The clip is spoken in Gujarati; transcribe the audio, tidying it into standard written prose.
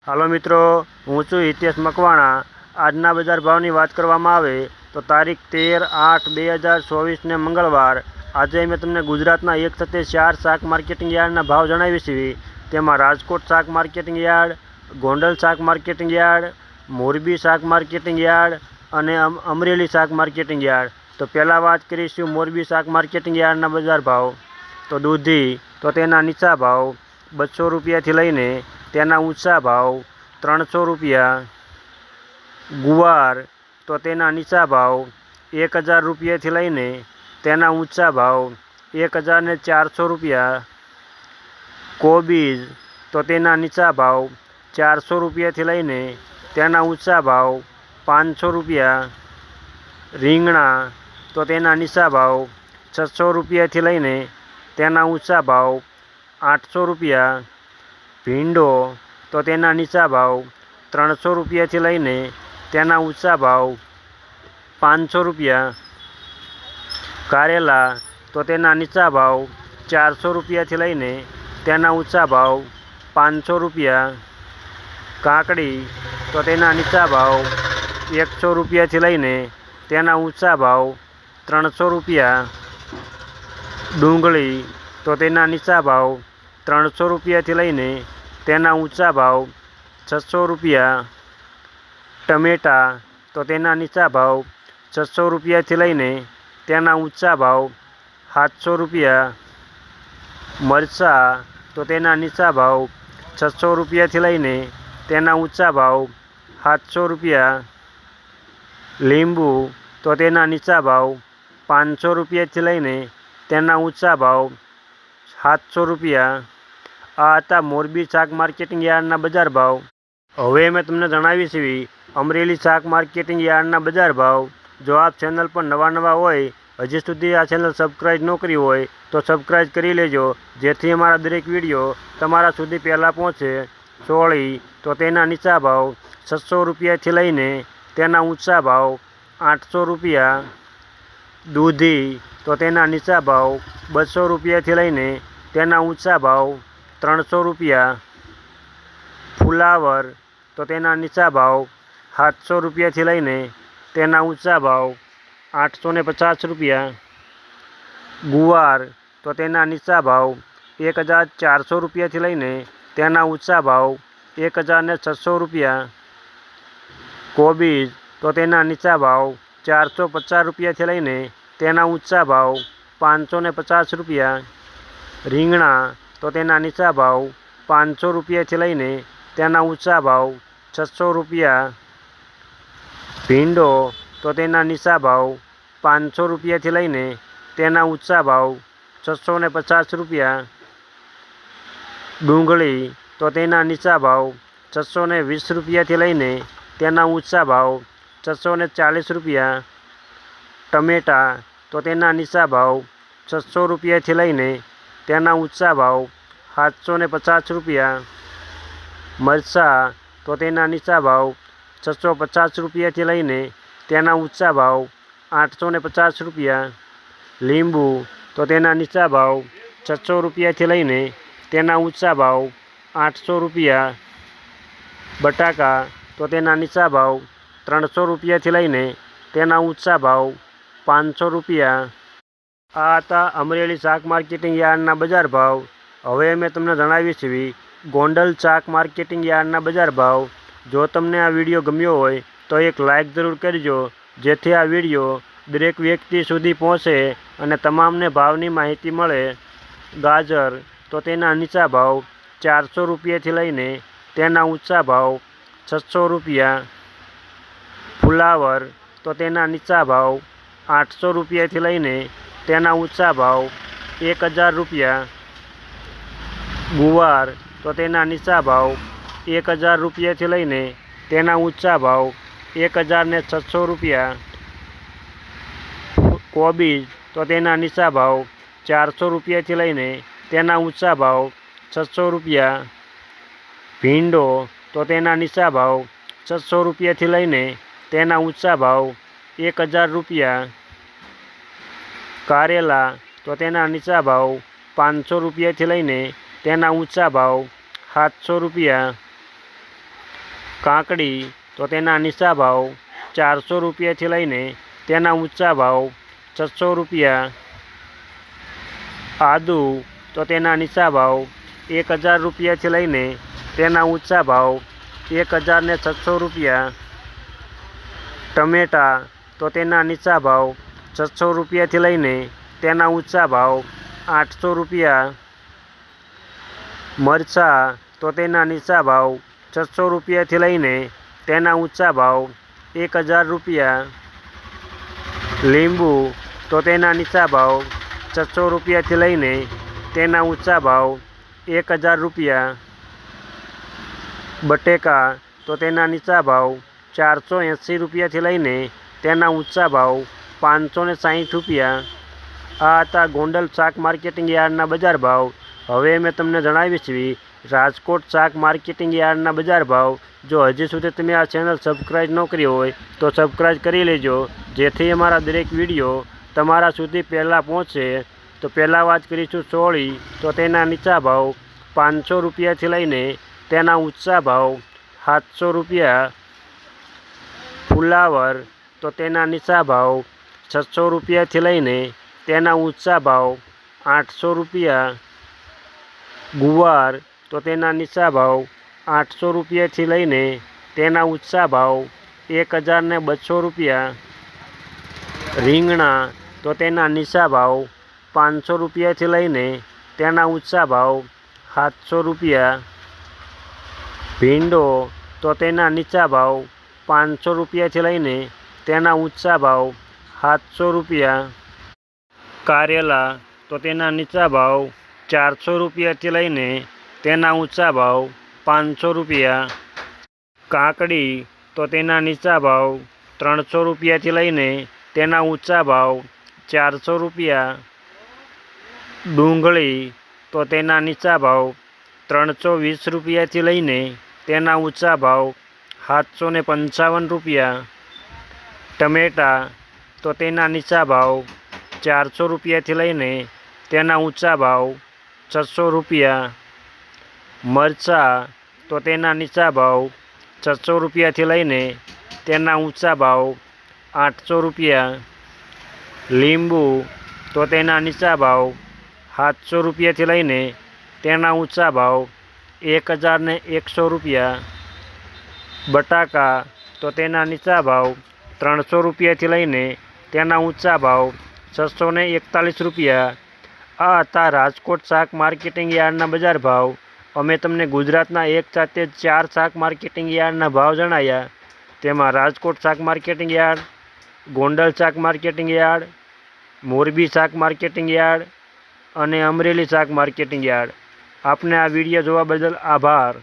હાલો મિત્રો, હું છું હિતેશ મકવાણા। આજના બજાર ભાવની વાત કરવામાં આવે તો તારીખ 13/8/2024 મંગળવાર આજે મેં તમને ગુજરાતના 1 સાથે 4 શાક માર્કેટિંગ યાર્ડના ભાવ જણાવીશ। તેમાં રાજકોટ શાક માર્કેટિંગ યાર્ડ, ગોંડલ શાક માર્કેટિંગ યાર્ડ, મોરબી શાક માર્કેટિંગ યાર્ડ અને અમરેલી શાક માર્કેટિંગ યાર્ડ। તો પહેલાં વાત કરીશું મોરબી શાક માર્કેટિંગ યાર્ડના બજાર ભાવ। તો દૂધી તો તેના નીચા ભાવ 200 રૂપિયાથી લઈને તેના ઊંચા ભાવ 300 રૂપિયા। ગુવાર તો તેના નીચા ભાવ 1000 રૂપિયાથી લઈને તેના ઊંચા ભાવ 1400 રૂપિયા। કોબીજ તો તેના નીચા ભાવ 400 રૂપિયાથી લઈને તેના ઊંચા ભાવ 500 રૂપિયા। રીંગણા તો તેના નીચા ભાવ 600 રૂપિયાથી લઈને તેના ઊંચા ભાવ 800 રૂપિયા। ભીંડો તો તેના નીચા ભાવ 300 રૂપિયાથી લઈને તેના ઊંચા ભાવ 500 રૂપિયા। કારેલા તો તેના નીચા ભાવ 400 રૂપિયાથી લઈને તેના ઊંચા ભાવ 500 રૂપિયા। કાકડી તો તેના નીચા ભાવ 100 રૂપિયાથી લઈને તેના ઊંચા ભાવ 300 રૂપિયા। ડુંગળી તો તેના નીચા ભાવ 300 રૂપિયાથી લઈને તેના ઊંચા ભાવ 600 રૂપિયા। ટમેટા તો તેના નીચા ભાવ 600 રૂપિયાથી લઈને તેના ઊંચા ભાવ 700 રૂપિયા। મરચાં તો તેના નીચા ભાવ 600 રૂપિયાથી લઈને તેના ઊંચા ભાવ 700 રૂપિયા। લીંબુ તો તેના નીચા ભાવ 500 રૂપિયાથી લઈને તેના ઊંચા ભાવ 700 રૂપિયા। આ હતા મોરબી શાક માર્કેટિંગ યાર્ડના બજાર ભાવ। હવે મેં તમને જણાવીશ અમરેલી શાક માર્કેટિંગ યાર્ડના બજાર ભાવ। જો આપ ચેનલ પર નવા હોય, હજી સુધી આ ચેનલ સબસ્ક્રાઈબ ન કરી હોય તો સબસ્ક્રાઈબ કરી લેજો, જેથી અમારા દરેક વિડીયો તમારા સુધી પહેલાં પહોંચે। ચોળી તો તેના નીચા ભાવ 600 રૂપિયાથી લઈને તેના ઊંચા ભાવ 800 રૂપિયા। દૂધી તો તેના નીચા ભાવ 200 રૂપિયાથી લઈને તેના ઊંચા ભાવ 300 રૂપિયા। ફુલાવર તો તેના નીચા ભાવ 700 રૂપિયાથી લઈને તેના ઊંચા ભાવ 850 રૂપિયા। ગુવાર તો તેના નીચા ભાવ 1400 રૂપિયાથી લઈને તેના ઊંચા ભાવ 1600 રૂપિયા। કોબીજ તો તેના નીચા ભાવ 450 રૂપિયાથી લઈને તેના ઊંચા ભાવ 550 રૂપિયા। રીંગણા તો તેના નીચા ભાવ 500 રૂપિયાથી લઈને તેના ઊંચા ભાવ 600 રૂપિયા। ભીંડો તો તેના નીચા ભાવ 500 રૂપિયાથી લઈને તેના ઊંચા ભાવ 650 રૂપિયા। ડુંગળી તો તેના નીચા ભાવ 620 રૂપિયાથી લઈને તેના ઊંચા ભાવ 640 રૂપિયા। ટમેટા તો તેના નીચા ભાવ 600 રૂપિયાથી લઈને તેના ઊંચા ભાવ 750 રૂપિયા। મરચાં તો તેના નીચા ભાવ 650 રૂપિયાથી લઈને તેના ઊંચા ભાવ 850 રૂપિયા। લીંબુ તો તેના નીચા ભાવ 600 રૂપિયાથી લઈને તેના ઊંચા ભાવ 800 રૂપિયા। બટાકા તો તેના નીચા ભાવ 300 રૂપિયાથી લઈને તેના ઊંચા ભાવ 500 રૂપિયા। આ હતા અમરેલી શાક માર્કેટિંગ યાર્ડના બજાર ભાવ। હવે મેં તમને જણાવીશ ગોંડલ શાક માર્કેટિંગ યાર્ડના બજાર ભાવ। જો તમને આ વિડીયો ગમ્યો હોય તો એક લાઇક જરૂર કરજો, જેથી આ વિડીયો દરેક વ્યક્તિ સુધી પહોંચે અને તમામને ભાવની માહિતી મળે। ગાજર તો તેના નીચા ભાવ 400 રૂપિયાથી લઈને તેના ઊંચા ભાવ 600 રૂપિયા। ફુલાવર તો તેના નીચા ભાવ 800 રૂપિયાથી લઈને તેના ઊંચા ભાવ 1000 રૂપિયા। ગુવાર તો તેના નીચા ભાવ 1000 રૂપિયાથી લઈને તેના ઊંચા ભાવ 1600 રૂપિયા। કોબીજ તો તેના નીચા ભાવ 400 રૂપિયાથી લઈને તેના ઊંચા ભાવ 600 રૂપિયા। ભીંડો તો તેના નીચા ભાવ 600 રૂપિયાથી લઈને તેના ઊંચા ભાવ 1000 રૂપિયા। કારેલા તો તેના નીચા ભાવ 500 રૂપિયાથી લઈને તેના ઊંચા ભાવ 700 રૂપિયા। કાકડી તો તેના નીચા ભાવ 400 રૂપિયાથી લઈને તેના ઊંચા ભાવ 600 રૂપિયા, આદુ તો તેના નીચા ભાવ 1000 રૂપિયાથી લઈને તેના ઊંચા ભાવ 1600 રૂપિયા, ટમેટા તો તેના નીચા ભાવ 600 રૂપિયાથી લઈને તેના ઊંચા ભાવ 800 રૂપિયા, મરચાં તો તેના નીચા ભાવ 600 રૂપિયાથી લઈને તેના ઊંચા ભાવ 1000 રૂપિયા, લીંબુ તો તેના નીચા ભાવ 600 રૂપિયાથી લઈને તેના ઊંચા ભાવ 1000 રૂપિયા, બટેકા તો તેના નીચા ભાવ 480 રૂપિયાથી લઈને તેના ઊંચા ભાવ 560 રૂપિયા. આ હતા ગોંડલ શાક માર્કેટિંગ યાર્ડના બજાર ભાવ. હવે મેં તમને જણાવી છે રાજકોટ શાક માર્કેટિંગ યાર્ડના બજાર ભાવ. જો હજી સુધી તમે આ ચેનલ સબસ્ક્રાઈબ ન કરી હોય તો સબસ્ક્રાઈબ કરી લેજો, જેથી અમારા દરેક વિડીયો તમારા સુધી પહેલાં પહોંચે. તો પહેલાં વાત કરીશું ચોળી, તો તેના નીચા ભાવ 500 રૂપિયાથી લઈને તેના ઊંચા ભાવ 700 રૂપિયા, ફુલાવર તો તેના નીચા ભાવ 600 રૂપિયાથી લઈને તેના ઊંચા ભાવ 800 રૂપિયા, ગુવાર તો તેના નીચા ભાવ 800 રૂપિયાથી લઈને તેના ઊંચા ભાવ 1200 રૂપિયા, રીંગણા તો તેના નીચા ભાવ 500 રૂપિયાથી લઈને તેના ઊંચા ભાવ 700 રૂપિયા, ભીંડો તો તેના નીચા ભાવ 500 રૂપિયાથી લઈને તેના ઊંચા ભાવ 700 રૂપિયા, કારેલા તો તેના નીચા ભાવ 400 રૂપિયાથી લઈને તેના ઊંચા ભાવ 500 રૂપિયા, કાકડી તો તેના નીચા ભાવ 300 રૂપિયાથી લઈને તેના ઊંચા ભાવ 400 રૂપિયા, ડુંગળી તો તેના નીચા ભાવ 320 રૂપિયાથી લઈને તેના ઊંચા ભાવ 755 રૂપિયા, ટમેટા તો તેના નીચા ભાવ 400 રૂપિયાથી લઈને તેના ઊંચા ભાવ 600 રૂપિયા, મરચાં તો તેના નીચા ભાવ 600 રૂપિયાથી લઈને તેના ઊંચા ભાવ 800 રૂપિયા, લીંબુ તો તેના નીચા ભાવ 700 રૂપિયાથી લઈને તેના ઊંચા ભાવ 1100 રૂપિયા, બટાકા તો તેના નીચા ભાવ 300 રૂપિયાથી લઈને તેના ઊંચા ભાવ 641 રૂપિયા. આ હતા રાજકોટ શાક માર્કેટિંગ યાર્ડના બજાર ભાવ. અમે તમને ગુજરાતના એક સાથે 4 શાક માર્કેટિંગ યાર્ડના ભાવ જણાવ્યા. તેમાં રાજકોટ શાક માર્કેટિંગ યાર્ડ, ગોંડલ શાક માર્કેટિંગ યાર્ડ, મોરબી શાક માર્કેટિંગ યાર્ડ અને અમરેલી શાક માર્કેટિંગ યાર્ડ. આપને આ વિડીયો જોવા બદલ આભાર.